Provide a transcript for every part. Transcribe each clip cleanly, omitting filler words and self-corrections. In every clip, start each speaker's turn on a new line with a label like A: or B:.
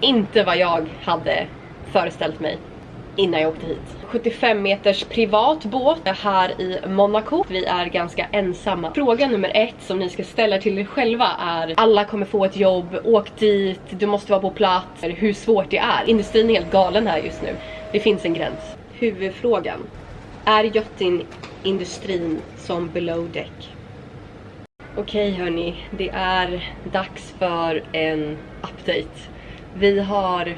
A: inte vad jag hade föreställt mig innan jag åkte hit. 75 meters privat båt här i Monaco. Vi är ganska ensamma. Fråga nummer 1 som ni ska ställa till er själva är: alla kommer få ett jobb, åk dit, du måste vara på plats. Hur svårt det är. Industrin är helt galen här just nu. Det finns en gräns. Huvudfrågan: är yachtingindustrin som below deck? Okej hörni, det är dags för en update. Vi har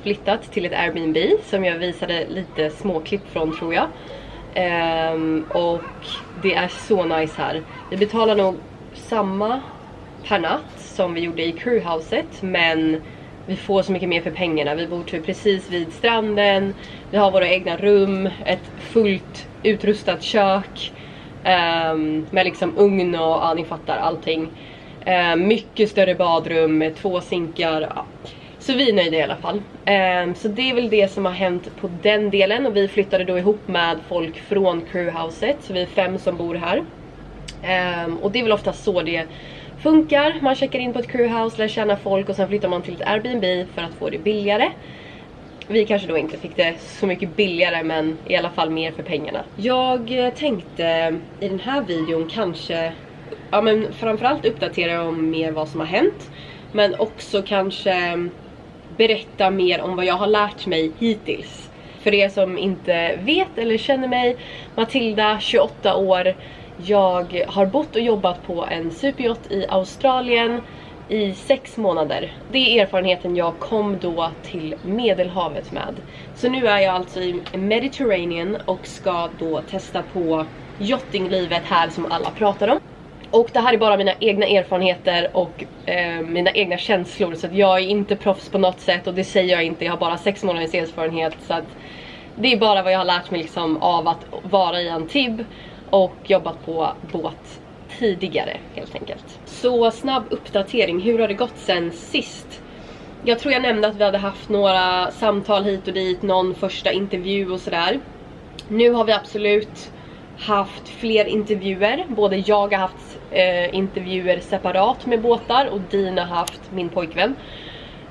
A: flyttat till ett Airbnb som jag visade lite småklipp från, tror jag. Och det är så nice här. Vi betalar nog samma per natt som vi gjorde i crewhouset, men vi får så mycket mer för pengarna. Vi bor typ precis vid stranden. Vi har våra egna rum, ett fullt utrustat kök med liksom ugn och ja, ni fattar allting. Mycket större badrum med 2 sinkar. Ja. Så vi är nöjda i alla fall. Så det är väl det som har hänt på den delen. Och vi flyttade då ihop med folk från crewhouset. Så vi är 5 som bor här. Och det är väl ofta så det funkar. Man checkar in på ett crewhouse, lär känna folk och sen flyttar man till ett Airbnb för att få det billigare. Vi kanske då inte fick det så mycket billigare, men i alla fall mer för pengarna. Jag tänkte i den här videon kanske, ja men framförallt uppdatera om mer vad som har hänt. Men också kanske berätta mer om vad jag har lärt mig hittills. För er som inte vet eller känner mig, Matilda, 28 år. Jag har bott och jobbat på en superyacht i Australien i 6 månader. Det är erfarenheten jag kom då till Medelhavet med. Så nu är jag alltså i Mediterranean och ska då testa på yachtinglivet här som alla pratar om. Och det här är bara mina egna erfarenheter och mina egna känslor. Så att jag är inte proffs på något sätt, och det säger jag inte. Jag har bara 6 månaders erfarenhet. Så att det är bara vad jag har lärt mig liksom av att vara i Antibes och jobbat på båt tidigare helt enkelt. Så snabb uppdatering, hur har det gått sen sist? Jag tror jag nämnde att vi hade haft några samtal hit och dit, någon första intervju och sådär. Nu har vi absolut haft fler intervjuer. Både jag har haft intervjuer separat med båtar och Dina har haft, min pojkvän,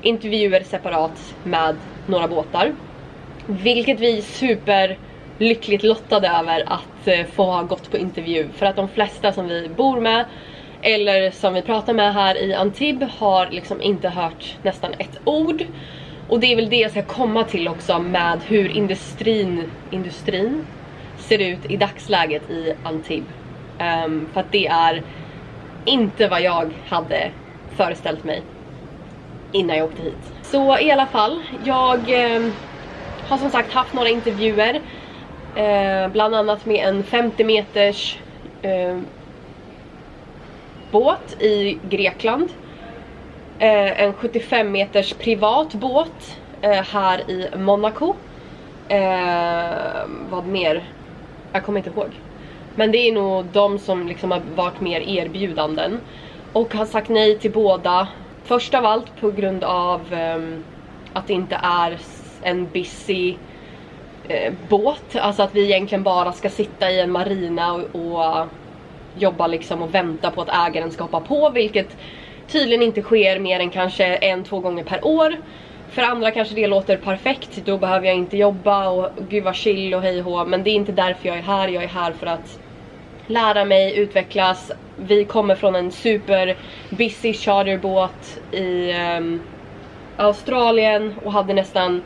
A: intervjuer separat med några båtar. Vilket vi är super lyckligt lottade över att få ha gått på intervju. För att de flesta som vi bor med eller som vi pratar med här i Antibes har liksom inte hört nästan ett ord. Och det är väl det jag ska komma till också med hur industrin ser ut i dagsläget i Antibes. För att det är inte vad jag hade föreställt mig innan jag åkte hit. Så i alla fall, jag har som sagt haft några intervjuer. Bland annat med en 50 meters båt i Grekland. En 75 meters privat båt här i Monaco. Vad mer? Jag kommer inte ihåg. Men det är nog de som liksom har varit mer erbjudanden. Och har sagt nej till båda. Först av allt på grund av att det inte är en busy båt. Alltså att vi egentligen bara ska sitta i en marina och jobba liksom och vänta på att ägaren ska hoppa på. Vilket tydligen inte sker mer än kanske 1-2 gånger per år. För andra kanske det låter perfekt. Då behöver jag inte jobba och gud vad chill och hej och. Men det är inte därför jag är här. Jag är här för att lära mig, utvecklas. Vi kommer från en super busy charterbåt i Australien och hade nästan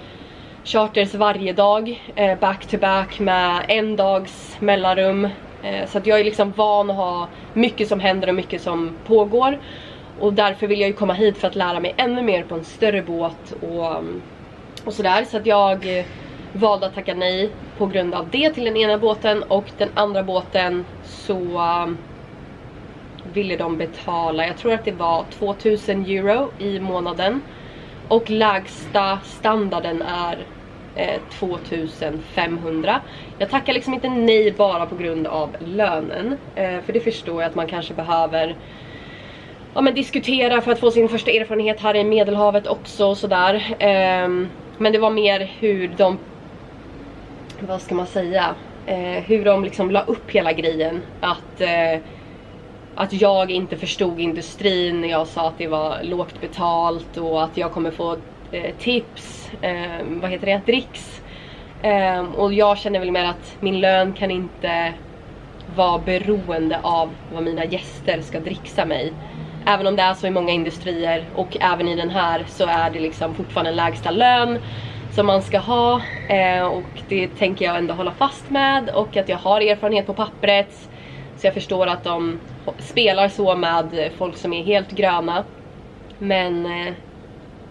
A: charters varje dag, back to back med 1 dags mellanrum. Så att jag är liksom van att ha mycket som händer och mycket som pågår. Och därför vill jag ju komma hit för att lära mig ännu mer på en större båt och sådär. Så att jag valde att tacka nej på grund av det till den ena båten. Och den andra båten så ville de betala, jag tror att det var 2000 euro i månaden. Och lägsta standarden är 2500. Jag tackar liksom inte nej bara på grund av lönen. För det förstår jag att man kanske behöver diskutera för att få sin första erfarenhet här i Medelhavet också och sådär. Men det var mer hur de, vad ska man säga, hur de liksom la upp hela grejen. Att jag inte förstod industrin när jag sa att det var lågt betalt och att jag kommer få tips, dricks. Och jag känner väl mer att min lön kan inte vara beroende av vad mina gäster ska dricksa mig. Även om det är så i många industrier och även i den här så är det liksom fortfarande en lägsta lön som man ska ha. Och det tänker jag ändå hålla fast med, och att jag har erfarenhet på pappret. Så jag förstår att de spelar så med folk som är helt gröna. Men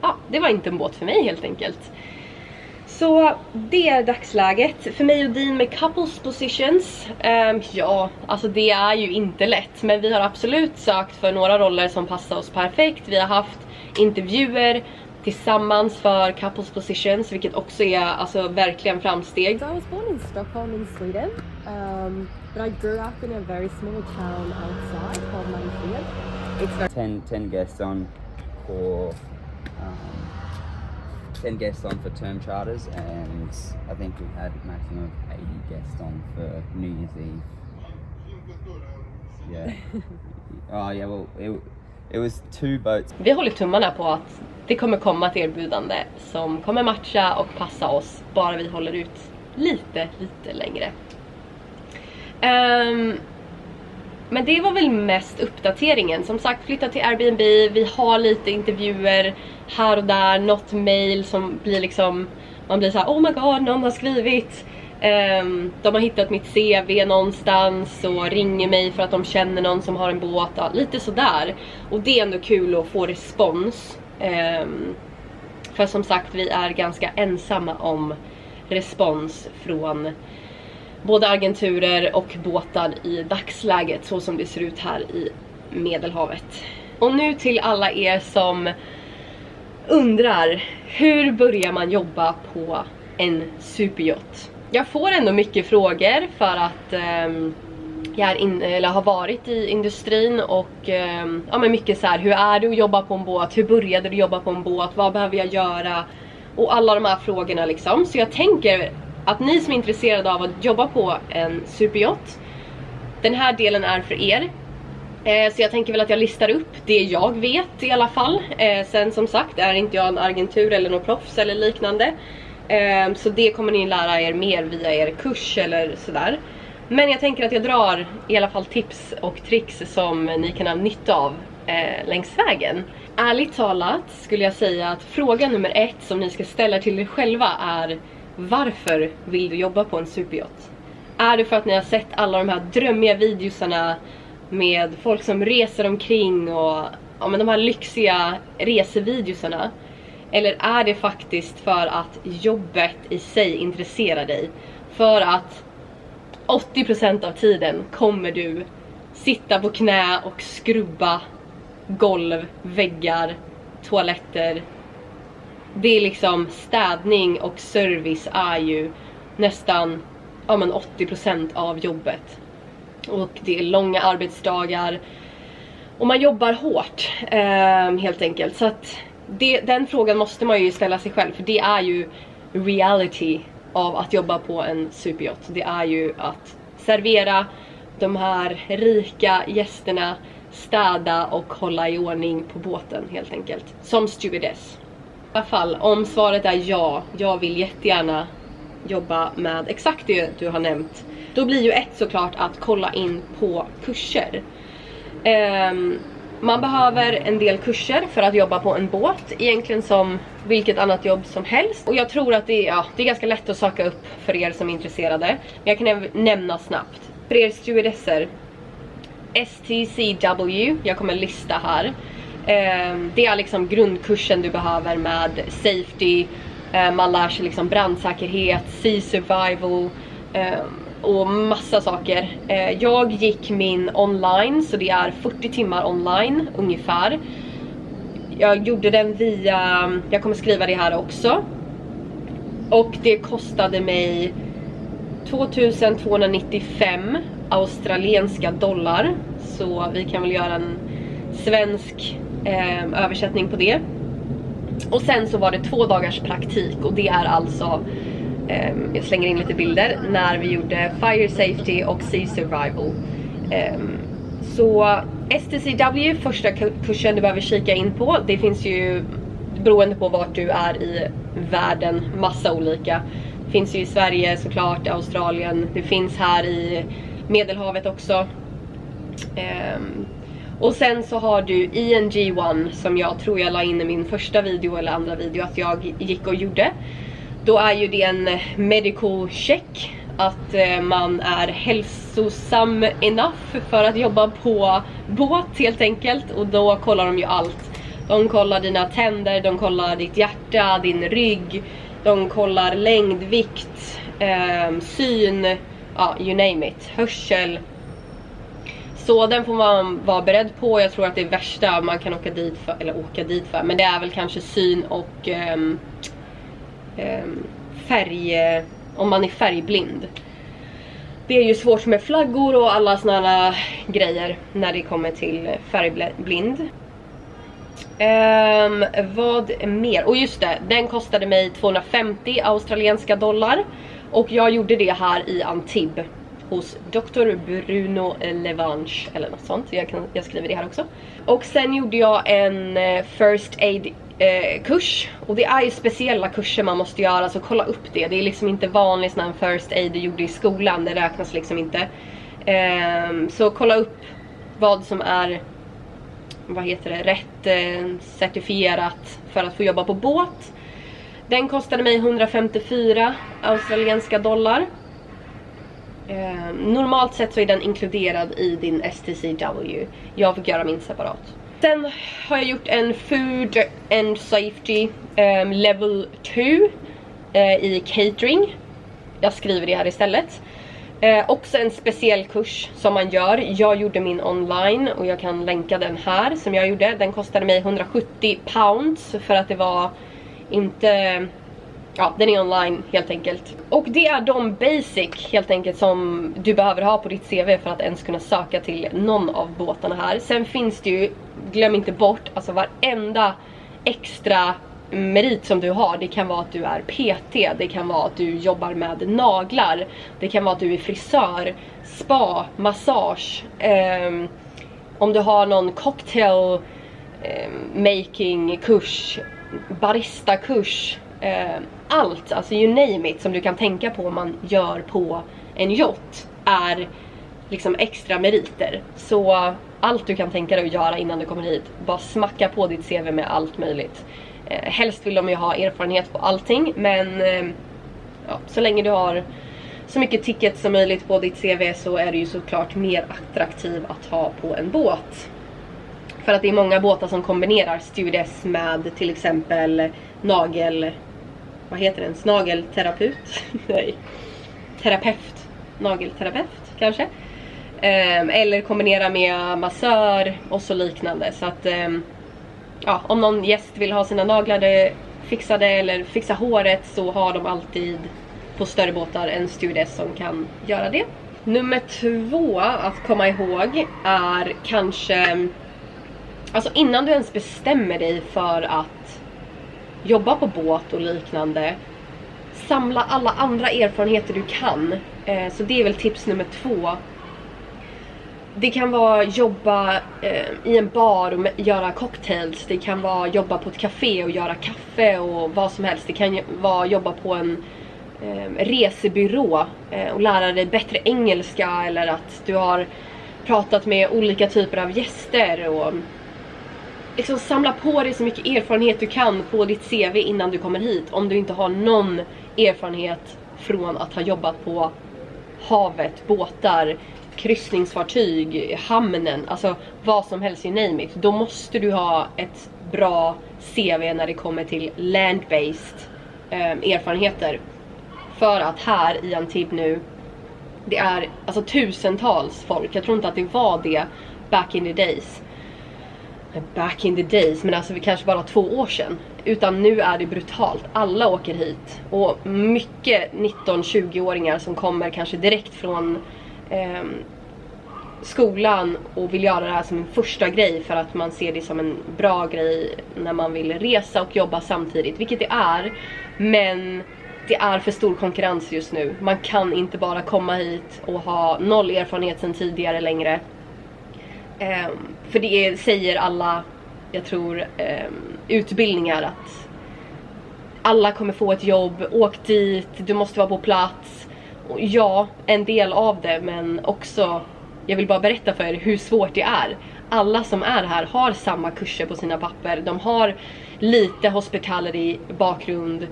A: ja, det var inte en båt för mig helt enkelt. Så det är dagsläget. För mig och Dean med couples positions. Ja, alltså det är ju inte lätt. Men vi har absolut sökt för några roller som passar oss perfekt. Vi har haft intervjuer tillsammans för couples positions, vilket också är alltså verkligen framsteg. So I was born in Stockholm in Sweden, but I grew up in a very small town outside called Malmsted. It's very
B: 10 guests on for 10 guests on for term charters, and I think we had a maximum of 80 guests on for New Year's Eve. Yeah. Oh yeah, well it was 2 boats.
A: Vi håller tummarna på att det kommer komma ett erbjudande som kommer matcha och passa oss, bara vi håller ut lite längre. Men det var väl mest uppdateringen. Som sagt, flytta till Airbnb. Vi har lite intervjuer här och där. Något mail som blir liksom, man blir så här: oh my god, någon har skrivit. De har hittat mitt CV någonstans och ringer mig för att de känner någon som har en båt. Ja, lite sådär. Och det är ändå kul att få respons. För som sagt, vi är ganska ensamma om respons från både agenturer och båtar i dagsläget, så som det ser ut här i Medelhavet. Och nu till alla er som undrar, hur börjar man jobba på en superyacht? Jag får ändå mycket frågor för att jag har varit i industrin, och ja, men mycket så här: hur är det att jobba på en båt? Hur började du jobba på en båt? Vad behöver jag göra? Och alla de här frågorna liksom. Så jag tänker att ni som är intresserade av att jobba på en superyacht, den här delen är för er. Så jag tänker väl att jag listar upp det jag vet i alla fall. Sen som sagt är inte jag en agentur eller någon proffs eller liknande. Så det kommer ni lära er mer via er kurs eller sådär. Men jag tänker att jag drar i alla fall tips och tricks som ni kan ha nytta av längs vägen. Ärligt talat skulle jag säga att fråga nummer 1 som ni ska ställa till er själva är: varför vill du jobba på en superyacht? Är det för att ni har sett alla de här drömmiga videosarna med folk som reser omkring och ja, men de här lyxiga resevideosarna? Eller är det faktiskt för att jobbet i sig intresserar dig? För att 80% av tiden kommer du sitta på knä och skrubba golv, väggar, toaletter. Det är liksom städning och service är ju nästan 80% av jobbet. Och det är långa arbetsdagar. Och man jobbar hårt helt enkelt. Så att den frågan måste man ju ställa sig själv. För det är ju reality av att jobba på en superyacht. Det är ju att servera de här rika gästerna, städa och hålla i ordning på båten helt enkelt. Som stewardess. I alla fall, om svaret är ja, jag vill jättegärna jobba med exakt det du har nämnt, då blir ju såklart att kolla in på kurser. Man behöver en del kurser för att jobba på en båt, egentligen som vilket annat jobb som helst. Och jag tror att det är ganska lätt att söka upp för er som är intresserade. Men jag kan nämna snabbt. För er stewardesser, STCW, jag kommer lista här. Det är liksom grundkursen du behöver med safety. Man lär sig liksom brandsäkerhet, sea survival och massa saker. Jag gick min online, så det är 40 timmar online ungefär. Jag gjorde den via, jag kommer skriva det här också. Och det kostade mig 2295 australienska dollar. Så vi kan väl göra en svensk översättning på det. Och sen så var det 2 dagars praktik. Och det är alltså, jag slänger in lite bilder, när vi gjorde fire safety och sea survival. Så STCW, första kursen du behöver kika in på. Det finns ju beroende på vart du är i världen, massa olika. Det finns ju i Sverige såklart, Australien, det finns här i Medelhavet också. Och sen så har du ENG1 som jag tror jag la in i min första video eller andra video att jag gick och gjorde. Då är ju det en medical check, att man är hälsosam enough för att jobba på båt helt enkelt. Och då kollar de ju allt. De kollar dina tänder, de kollar ditt hjärta, din rygg, de kollar längd, vikt, syn, ja, you name it, hörsel. Så den får man vara beredd på. Jag tror att det är värsta man kan åka dit för, men det är väl kanske syn och färg, om man är färgblind. Det är ju svårt med flaggor och alla såna grejer när det kommer till färgblind. Vad mer? Och just det, den kostade mig 250 australienska dollar. Och jag gjorde det här i Antibes hos Dr. Bruno Levanche eller något sånt. Jag skriver det här också. Och sen gjorde jag en first aid kurs. Och det är ju speciella kurser man måste göra, så kolla upp det. Det är liksom inte vanlig sån här first aid du gjorde i skolan. Det räknas liksom inte. Så kolla upp vad som är, vad heter det, rätt certifierat för att få jobba på båt. Den kostade mig 154 australienska dollar. Normalt sett så är den inkluderad i din STCW. Jag fick göra min separat. Sen har jag gjort en Food and Safety Level 2 i catering. Jag skriver det här istället. Också en speciell kurs som man gör. Jag gjorde min online och jag kan länka den här som jag gjorde. Den kostade mig 170 pounds för att det var inte... Ja, den är online helt enkelt. Och det är de basic helt enkelt som du behöver ha på ditt CV för att ens kunna söka till någon av båtarna här. Sen finns det ju, glöm inte bort, alltså varenda extra merit som du har. Det kan vara att du är PT, det kan vara att du jobbar med naglar, det kan vara att du är frisör, spa, massage, om du har någon cocktail making kurs, barista kurs, allt, alltså you name it som du kan tänka på man gör på en yacht är liksom extra meriter. Så allt du kan tänka dig att göra innan du kommer hit, bara smacka på ditt CV med allt möjligt. Helst vill de ju ha erfarenhet på allting, men ja, så länge du har så mycket tickets som möjligt på ditt CV så är det ju såklart mer attraktiv att ha på en båt. För att det är många båtar som kombinerar stewardess med till exempel vad heter den? Nagelterapeut? Nej. Terapeut. Nagelterapeut kanske. Eller kombinera med massör och så liknande. Så att ja, om någon gäst vill ha sina naglar fixade eller fixa håret så har de alltid på större båtar en stewardess som kan göra det. Nummer 2 att komma ihåg är kanske, alltså innan du ens bestämmer dig för att jobba på båt och liknande, samla alla andra erfarenheter du kan. Så det är väl tips nummer 2. Det kan vara jobba i en bar och göra cocktails. Det kan vara jobba på ett café och göra kaffe och vad som helst. Det kan vara jobba på en resebyrå och lära dig bättre engelska, eller att du har pratat med olika typer av gäster och liksom samla på dig så mycket erfarenhet du kan på ditt CV innan du kommer hit. Om du inte har någon erfarenhet från att ha jobbat på havet, båtar, kryssningsfartyg, hamnen, alltså vad som helst, you name it. Då måste du ha ett bra CV när det kommer till land-based erfarenheter. För att här i Antibes nu, det är alltså tusentals folk. Jag tror inte att det var det back in the days, men alltså vi kanske bara 2 år sedan. Utan nu är det brutalt. Alla åker hit. Och mycket 19-20-åringar som kommer kanske direkt från skolan och vill göra det här som en första grej för att man ser det som en bra grej när man vill resa och jobba samtidigt. Vilket det är, men det är för stor konkurrens just nu. Man kan inte bara komma hit och ha 0 erfarenhet sedan tidigare längre. För det säger alla jag tror utbildningar, att alla kommer få ett jobb, åk dit, du måste vara på plats. Och ja, en del av det, men också, jag vill bara berätta för er hur svårt det är. Alla som är här har samma kurser på sina papper, de har lite hospitality bakgrund,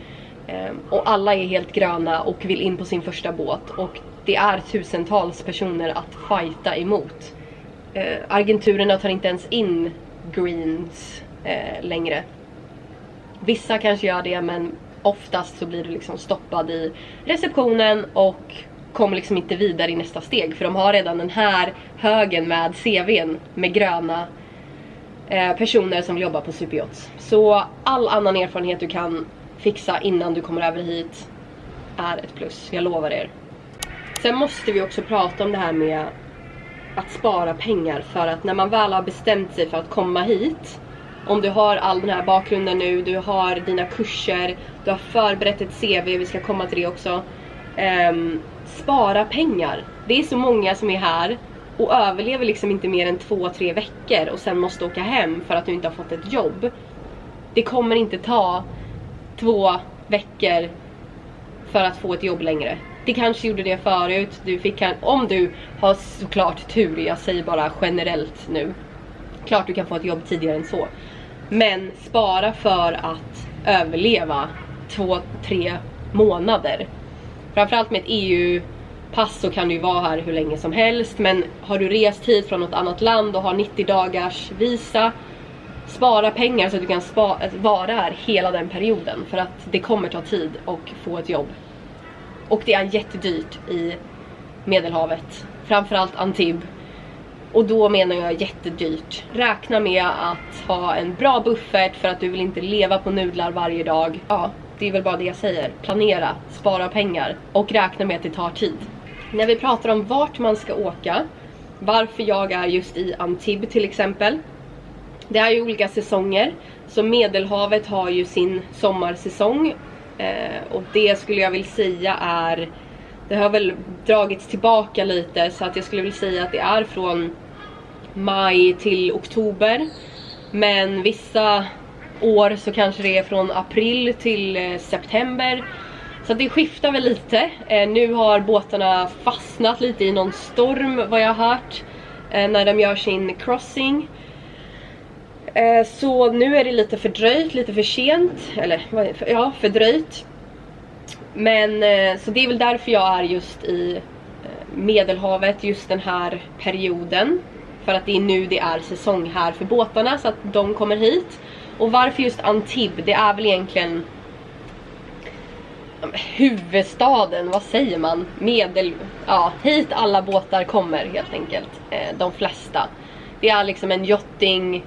A: och alla är helt gröna och vill in på sin första båt, och det är tusentals personer att fighta emot. Agenturerna tar inte ens in greens längre. Vissa kanske gör det, men oftast så blir du liksom stoppad i receptionen och kommer liksom inte vidare i nästa steg, för de har redan den här högen med CV:n med gröna personer som jobbar på superyachts. Så all annan erfarenhet du kan fixa innan du kommer över hit är ett plus, jag lovar er. Sen måste vi också prata om det här med att spara pengar, för att när man väl har bestämt sig för att komma hit, om du har all den här bakgrunden nu, du har dina kurser, du har förberett ett CV, vi ska komma till det också. Spara pengar. Det är så många som är här och överlever liksom inte mer än 2-3 veckor och sen måste åka hem för att du inte har fått ett jobb. Det kommer inte ta 2 veckor för att få ett jobb längre. Det kanske gjorde det förut. Om du har såklart tur, jag säger bara generellt nu. Klart du kan få ett jobb tidigare än så. Men spara för att överleva 2-3 månader. Framförallt med ett EU-pass så kan du ju vara här hur länge som helst. Men har du rest hit från något annat land och har 90 dagars visa, spara pengar så att du kan vara här hela den perioden. För att det kommer ta tid att få ett jobb. Och det är jättedyrt i Medelhavet. Framförallt Antibes. Och då menar jag jättedyrt. Räkna med att ha en bra buffert för att du vill inte leva på nudlar varje dag. Ja, det är väl bara det jag säger. Planera, spara pengar och räkna med att det tar tid. När vi pratar om vart man ska åka, varför jag är just i Antibes till exempel. Det är ju olika säsonger. Så Medelhavet har ju sin sommarsäsong. Och det skulle jag vilja säga är... Det har väl dragits tillbaka lite, så att jag skulle vilja säga att det är från maj till oktober. Men vissa år så kanske det är från april till september. Så det skiftar väl lite. Nu har båtarna fastnat lite i någon storm vad jag har hört. När de gör sin crossing. Så nu är det lite fördröjt, lite för sent. Eller ja, fördröjt. Men så det är väl därför jag är just i Medelhavet just den här perioden. För att det är nu det är säsong här för båtarna, så att de kommer hit. Och varför just Antibes? Det är väl egentligen huvudstaden, vad säger man? Ja, hit alla båtar kommer helt enkelt. De flesta. Det är liksom en yachtingplats.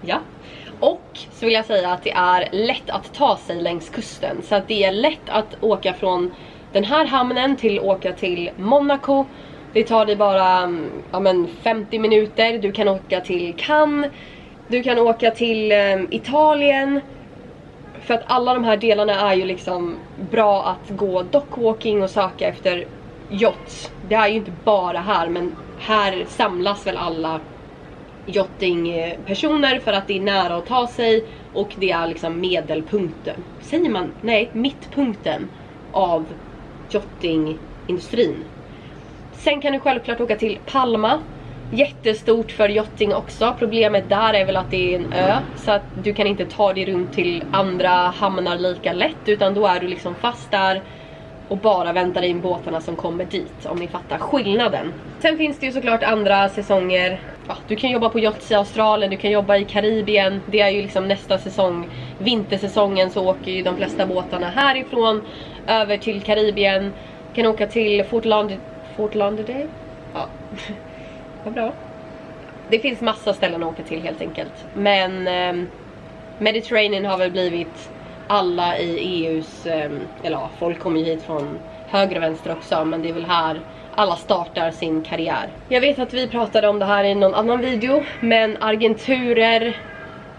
A: Ja. Och så vill jag säga att det är lätt att ta sig längs kusten. Så att det är lätt att åka från den här hamnen till åka till Monaco. Det tar dig bara 50 minuter. Du kan åka till Cannes. Du kan åka till Italien. För att alla de här delarna är ju liksom bra att gå dockwalking och söka efter yachts. Det är ju inte bara här, men här samlas väl alla yachtingpersoner för att det är nära att ta sig. Och det är liksom medelpunkten. Säger man? Nej, mittpunkten av yachtingindustrin. Sen kan du självklart åka till Palma. Jättestort för yachting också. Problemet där är väl att det är en ö, så att du kan inte ta dig runt till andra hamnar lika lätt, utan då är du liksom fast där och bara väntar in båtarna som kommer dit, om ni fattar skillnaden. Sen finns det ju såklart andra säsonger. Ja, du kan jobba på yachts i Australien, du kan jobba i Karibien. Det är ju liksom nästa säsong. Vintersäsongen så åker ju de flesta båtarna härifrån över till Karibien. Du kan åka till Fort Lauderdale. Ja, vad bra. Det finns massa ställen att åka till helt enkelt. Men Mediterranean har väl blivit alla i EUs, eller ja, folk kommer ju hit från höger och vänster också, men det är väl här alla startar sin karriär. Jag vet att vi pratade om det här i någon annan video, men agenturer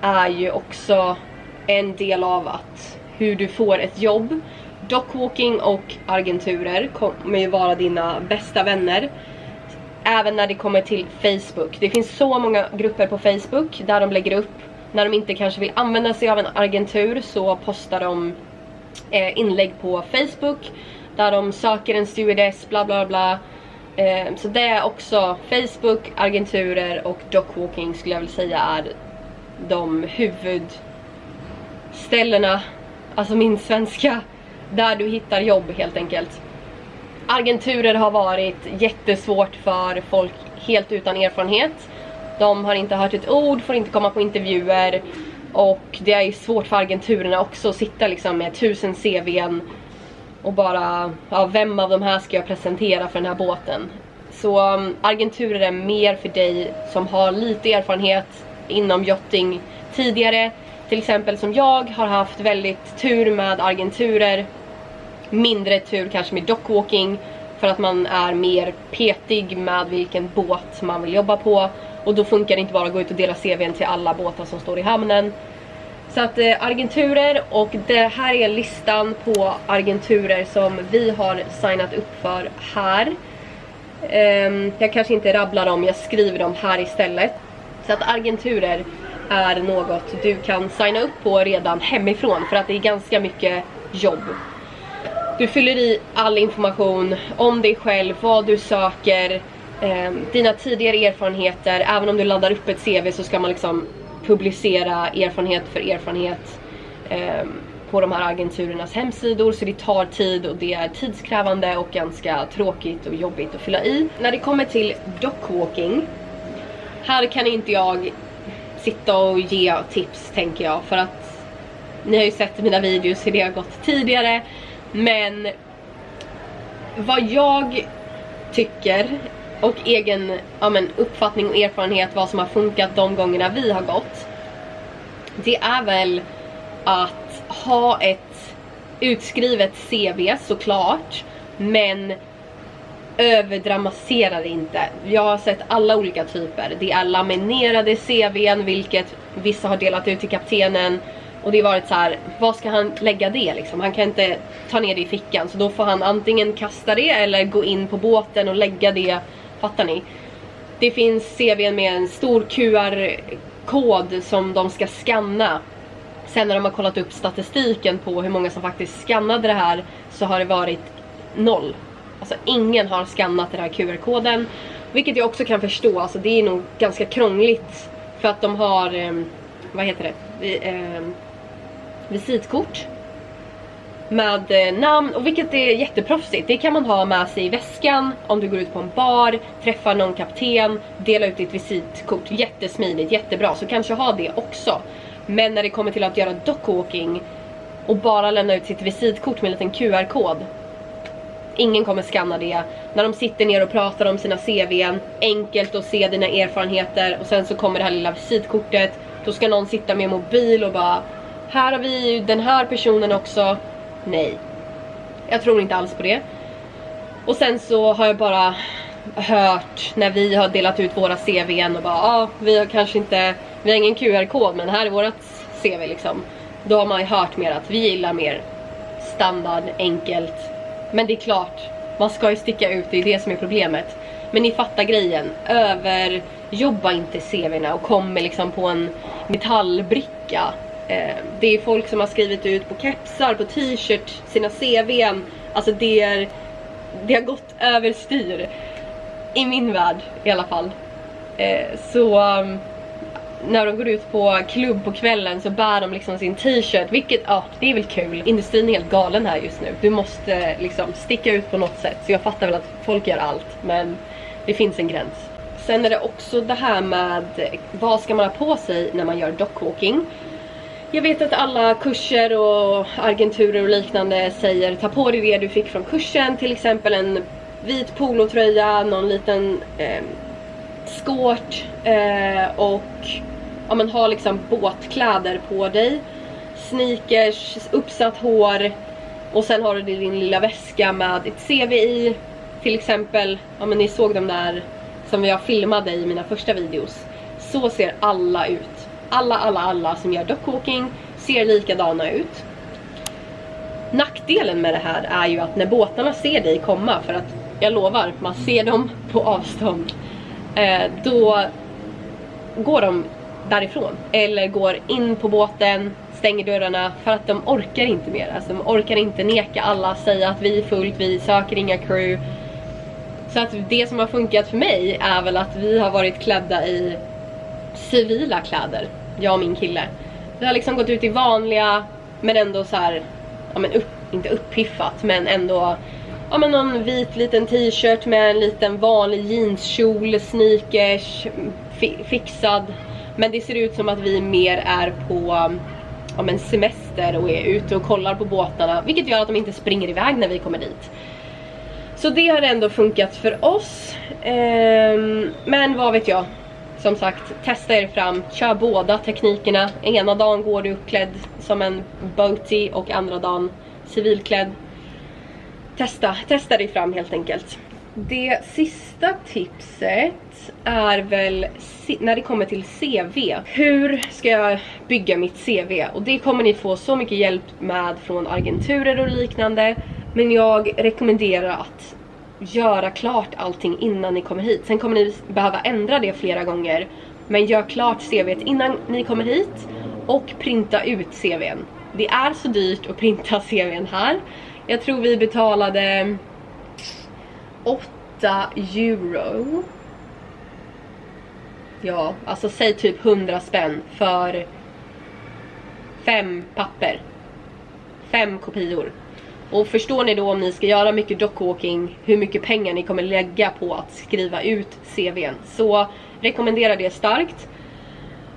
A: är ju också en del av hur du får ett jobb. Dockwalking och agenturer kommer ju vara dina bästa vänner. Även när det kommer till Facebook. Det finns så många grupper på Facebook där de lägger upp, när de inte kanske vill använda sig av en agentur, så postar de inlägg på Facebook där de söker en stewardess, bla bla bla. Så det är också Facebook, agenturer och dockwalking skulle jag vilja säga är de huvudställena, alltså min svenska, där du hittar jobb helt enkelt. Agenturer har varit jättesvårt för folk helt utan erfarenhet. De har inte hört ett ord, får inte komma på intervjuer. Och det är svårt för agenturerna också att sitta liksom med 1000 CV:n och bara, ja, vem av de här ska jag presentera för den här båten. Så agenturer är mer för dig som har lite erfarenhet inom yachting tidigare. Till exempel som jag har haft väldigt tur med agenturer. Mindre tur kanske med dockwalking, för att man är mer petig med vilken båt man vill jobba på. Och då funkar det inte bara att gå ut och dela CV:n till alla båtar som står i hamnen. Så att agenturer, och det här är listan på agenturer som vi har signat upp för här. Jag kanske inte rabblar dem, jag skriver dem här istället. Så att agenturer är något du kan signa upp på redan hemifrån, för att det är ganska mycket jobb. Du fyller i all information om dig själv, vad du söker, dina tidigare erfarenheter. Även om du laddar upp ett CV så ska man liksom publicera erfarenhet för erfarenhet på de här agenturernas hemsidor. Så det tar tid och det är tidskrävande och ganska tråkigt och jobbigt att fylla i. När det kommer till dockwalking, här kan inte jag sitta och ge tips, tänker jag. För att ni har ju sett mina videos hur det har gått tidigare. Men vad jag tycker och egen uppfattning och erfarenhet, vad som har funkat de gångerna vi har gått, det är väl att ha ett utskrivet CV såklart, men överdramatisera det inte. Jag har sett alla olika typer. Det är laminerade CV:n, vilket vissa har delat ut till kaptenen. Och det har varit så här, vad ska han lägga det liksom? Han kan inte ta ner det i fickan. Så då får han antingen kasta det eller gå in på båten och lägga det. Fattar ni? Det finns CV:n med en stor QR-kod som de ska scanna. Sen när de har kollat upp statistiken på hur många som faktiskt scannade det här, så har det varit 0. Alltså ingen har scannat den här QR-koden. Vilket jag också kan förstå. Alltså det är nog ganska krångligt. För att de har, vad heter det? Visitkort med namn, och vilket är jätteproffsigt. Det kan man ha med sig i väskan om du går ut på en bar, träffar någon kapten, dela ut ditt visitkort. Jättesmidigt, jättebra. Så kanske ha det också. Men när det kommer till att göra dockwalking och bara lämna ut sitt visitkort med en liten QR-kod, ingen kommer scanna det. När de sitter ner och pratar om sina CV:n, enkelt att se dina erfarenheter, och sen så kommer det här lilla visitkortet. Då ska någon sitta med mobil och bara, här har vi ju den här personen också. Nej, jag tror inte alls på det. Och sen så har jag bara hört när vi har delat ut våra CV:n och bara, vi har kanske inte, vi har ingen QR-kod, men här är vårat CV liksom. Då har man ju hört mer att vi gillar mer standard, enkelt. Men det är klart, man ska ju sticka ut, det är det som är problemet. Men ni fattar grejen, jobba inte CV:na och kommer liksom på en metallbricka. Det är folk som har skrivit ut på kepsar, på t-shirt, sina CV:n. Alltså det har gått överstyr. I min värld i alla fall. När de går ut på klubb på kvällen så bär de liksom sin t-shirt. Vilket, det är väl kul. Industrin är helt galen här just nu. Du måste liksom sticka ut på något sätt. Så jag fattar väl att folk gör allt. Men det finns en gräns. Sen är det också det här med vad ska man ha på sig när man gör dockwalking. Jag vet att alla kurser och agenturer och liknande säger ta på dig det du fick från kursen. Till exempel en vit polotröja, någon liten skort och man har liksom båtkläder på dig. Sneakers, uppsatt hår, och sen har du din lilla väska med ett CV i. Till exempel, ni såg de där som jag filmade i mina första videos. Så ser alla ut. Alla som gör dockwalking ser likadana ut. Nackdelen med det här är ju att när båtarna ser dig komma, för att jag lovar, man ser dem på avstånd, då går de därifrån eller går in på båten, stänger dörrarna för att de orkar inte mer. Alltså de orkar inte neka alla, säga att vi är fullt, vi söker inga crew. Så att det som har funkat för mig är väl att vi har varit klädda i civila kläder, jag och min kille. Vi har liksom gått ut i vanliga, men ändå så här, ja men inte uppiffat, men ändå, ja men någon vit liten t-shirt med en liten vanlig jeanskjol, sneakers, fixad. Men det ser ut som att vi mer är på, ja men semester och är ute och kollar på båtarna, vilket gör att de inte springer iväg när vi kommer dit. Så det har ändå funkat för oss. Men vad vet jag. Som sagt, testa er fram. Kör båda teknikerna. Ena dagen går du uppklädd som en boatie och andra dagen civilklädd. Testa dig fram helt enkelt. Det sista tipset är väl när det kommer till CV. Hur ska jag bygga mitt CV? Och det kommer ni få så mycket hjälp med från agenturer och liknande. Men jag rekommenderar att göra klart allting innan ni kommer hit. Sen kommer ni behöva ändra det flera gånger. Men gör klart CV:t innan ni kommer hit. Och printa ut CV:n. Det är så dyrt att printa CV:n här. Jag tror vi betalade 8 euro. Ja, alltså säg typ 100 spänn för 5 papper. 5 kopior. Och förstår ni då, om ni ska göra mycket dockwalking, hur mycket pengar ni kommer lägga på att skriva ut CV:n. Så rekommenderar det starkt.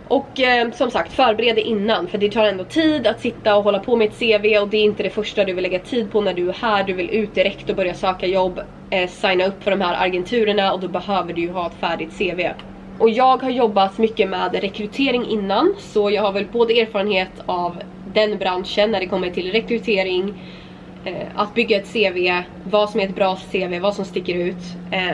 A: Och som sagt, förbered det innan, för det tar ändå tid att sitta och hålla på med ett CV. Och det är inte det första du vill lägga tid på när du är här. Du vill ut direkt och börja söka jobb, signa upp för de här agenturerna, och då behöver du ju ha ett färdigt CV. Och jag har jobbat mycket med rekrytering innan, så jag har väl både erfarenhet av den branschen när det kommer till rekrytering, att bygga ett CV, vad som är ett bra CV, vad som sticker ut,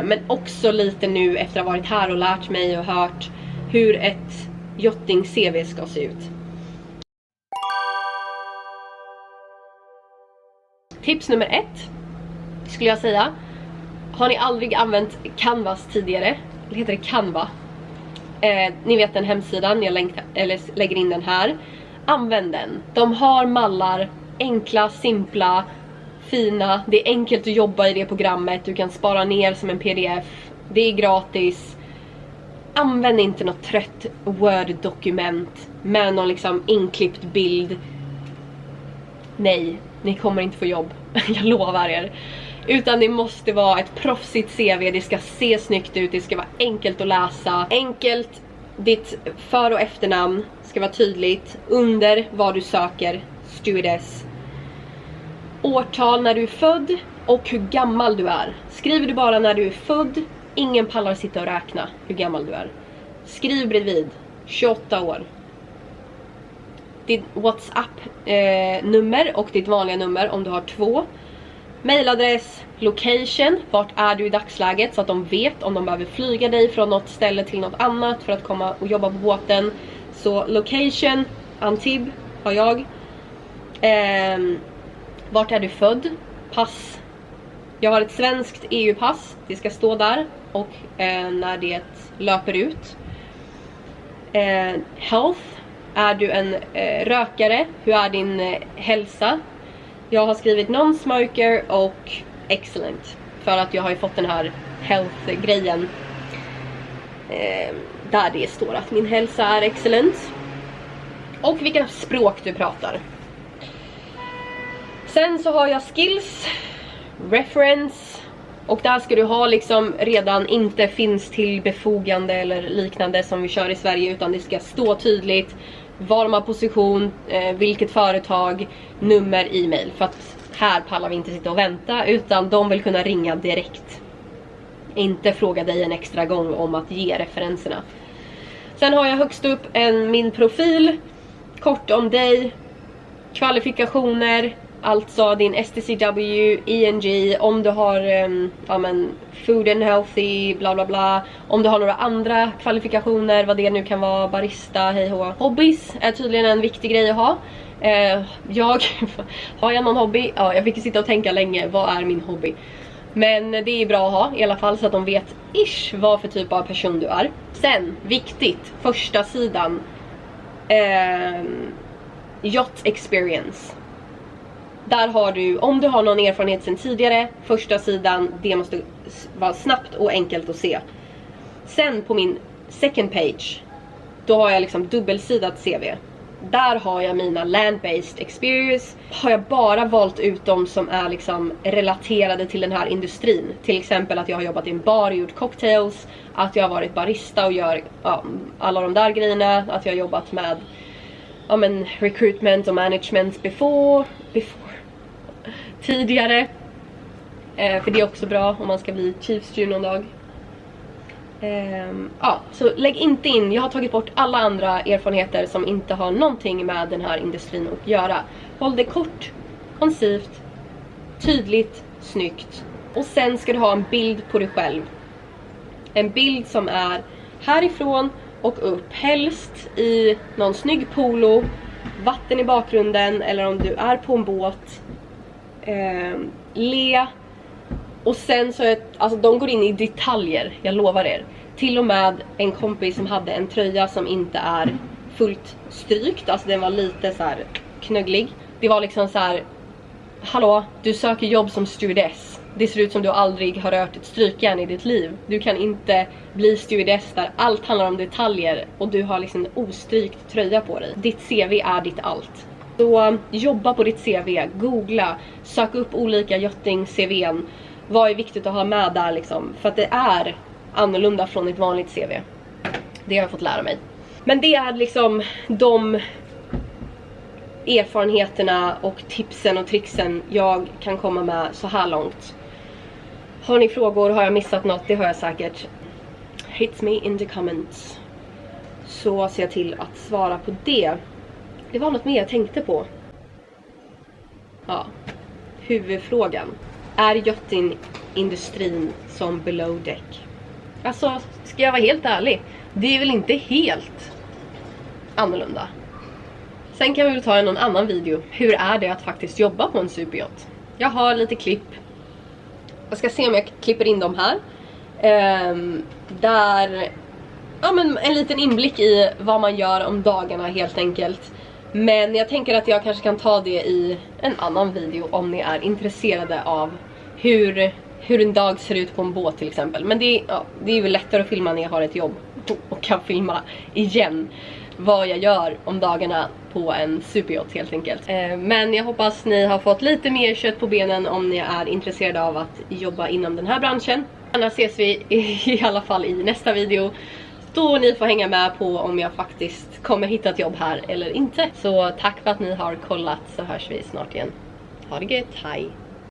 A: men också lite nu efter att ha varit här och lärt mig och hört hur ett yachting-CV ska se ut. Tips nummer 1 skulle jag säga: har ni aldrig använt Canvas tidigare, eller heter det Canva? Ni vet den hemsidan, jag lägger in den här. Använd den. De har mallar, enkla, simpla, fina. Det är enkelt att jobba i det programmet. Du kan spara ner som en pdf. Det är gratis. Använd inte något trött Word-dokument med någon liksom inklippt bild. Nej, ni kommer inte få jobb. Jag lovar er. Utan det måste vara ett proffsigt CV. Det ska se snyggt ut. Det ska vara enkelt att läsa. Enkelt. Ditt för- och efternamn ska vara tydligt. Under vad du söker. Stewardess. Årtal när du är född. Och hur gammal du är. Skriver du bara när du är född. Ingen pallar sitta och räkna hur gammal du är. Skriv bredvid. 28 år. Ditt WhatsApp-nummer och ditt vanliga nummer om du har 2. Mailadress, location, vart är du i dagsläget, så att de vet om de behöver flyga dig från något ställe till något annat för att komma och jobba på båten. Så location, Antibes har jag. Vart är du född? Pass. Jag har ett svenskt EU-pass, det ska stå där. Och när det löper ut. Health, är du en rökare? Hur är din hälsa? Jag har skrivit non-smoker och excellent. För att jag har ju fått den här health-grejen. Där det står att min hälsa är excellent. Och vilka språk du pratar. Sen så har jag skills. Reference. Och där ska du ha liksom redan inte finns till befogande eller liknande som vi kör i Sverige. Utan det ska stå tydligt. Var de har position, vilket företag, nummer, e-mail. För att här pallar vi inte sitta och vänta, utan de vill kunna ringa direkt. Inte fråga dig en extra gång om att ge referenserna. Sen har jag högst upp min profil. Kort om dig. Kvalifikationer. Alltså din STCW, ENG, om du har food and healthy, bla bla bla. Om du har några andra kvalifikationer, vad det nu kan vara, barista, hej hå. Hobbies är tydligen en viktig grej att ha. Har jag någon hobby? Ja, jag fick sitta och tänka länge, vad är min hobby? Men det är bra att ha i alla fall så att de vet vad för typ av person du är. Sen, viktigt, första sidan. Yacht experience. Där har du, om du har någon erfarenhet sedan tidigare, första sidan, det måste vara snabbt och enkelt att se. Sen på min second page, då har jag liksom dubbelsidat CV. Där har jag mina land-based experience. Har jag bara valt ut de som är liksom relaterade till den här industrin. Till exempel att jag har jobbat i en bar och gjort cocktails. Att jag har varit barista och gör alla de där grejerna. Att jag har jobbat med recruitment och management before. Tidigare. För det är också bra om man ska bli chief steward någon dag. Så lägg inte in, jag har tagit bort alla andra erfarenheter som inte har någonting med den här industrin att göra. Håll det kort, koncist, tydligt, snyggt. Och sen ska du ha en bild på dig själv. En bild som är härifrån och upp. Helst i någon snygg polo, vatten i bakgrunden eller om du är på en båt. Le. Och sen så de går in i detaljer, jag lovar er. Till och med en kompis som hade en tröja som inte är fullt strykt. Alltså den var lite så här knögglig. Det var liksom så här: hallå, du söker jobb som stewardess. Det ser ut som du aldrig har rört ett strykjärn i ditt liv. Du kan inte bli stewardess där allt handlar om detaljer och du har liksom en ostrykt tröja på dig. Ditt CV är ditt allt. Så jobba på ditt CV, googla, sök upp olika yachting-CVn. Vad är viktigt att ha med där liksom? För att det är annorlunda från ett vanligt CV. Det har jag fått lära mig. Men det är liksom de erfarenheterna och tipsen och tricksen jag kan komma med så här långt. Har ni frågor? Har jag missat något? Det har jag säkert. Hit me in the comments. Så ser jag till att svara på det. Det var något mer jag tänkte på. Ja. Huvudfrågan. Är yachting-industrin som below deck? Alltså, ska jag vara helt ärlig, det är väl inte helt annorlunda. Sen kan vi väl ta någon annan video. Hur är det att faktiskt jobba på en superyacht? Jag har lite klipp. Jag ska se om jag klipper in dem här. Där, en liten inblick i vad man gör om dagarna helt enkelt. Men jag tänker att jag kanske kan ta det i en annan video om ni är intresserade av hur en dag ser ut på en båt till exempel. Men det är väl lättare att filma när jag har ett jobb och kan filma igen vad jag gör om dagarna på en superyacht helt enkelt. Men jag hoppas ni har fått lite mer kött på benen om ni är intresserade av att jobba inom den här branschen. Annars ses vi i alla fall i nästa video. Då ni får hänga med på om jag faktiskt kommer hitta ett jobb här eller inte. Så tack för att ni har kollat, så hörs vi snart igen. Ha det gött, hej!